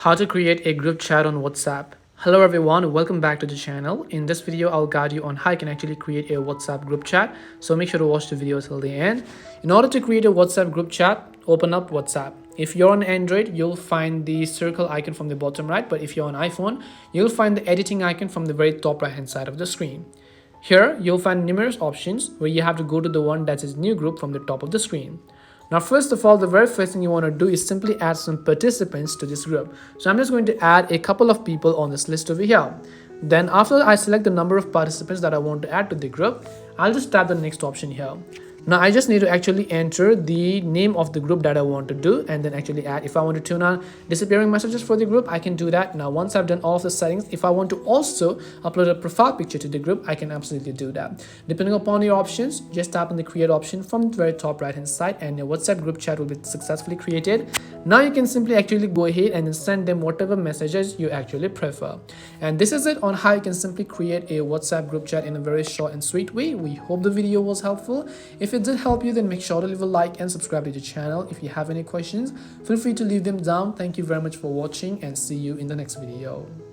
How to create a group chat on WhatsApp. Hello everyone, welcome back to the channel. In this video, I'll guide you on how you can actually create a WhatsApp group chat. So make sure to watch the video till the end. In order to create a WhatsApp group chat, open up WhatsApp. If you're on Android, you'll find the circle icon from the bottom right, but if you're on iPhone, you'll find the editing icon from the very top right hand side of the screen. Here, you'll find numerous options where you have to go to the one that says new group from the top of the screen. Now, first of all, the very first thing you want to do is simply add some participants to this group. So I'm just going to add a couple of people on this list over here. Then after I select the number of participants that I want to add to the group, I'll just tap the next option here. Now I just need to actually enter the name of the group that I want to do and then actually add. If I want to turn on disappearing messages for the group, I can do that. Now once I've done all of the settings, if I want to also upload a profile picture to the group, I can absolutely do that. Depending upon your options, just tap on the create option from the very top right hand side and your WhatsApp group chat will be successfully created. Now you can simply actually go ahead and then send them whatever messages you actually prefer. And this is it on how you can simply create a WhatsApp group chat in a very short and sweet way. We hope the video was helpful. If it did help you, then make sure to leave a like and subscribe to the channel. If you have any questions, feel free to leave them down. Thank you very much for watching and see you in the next video.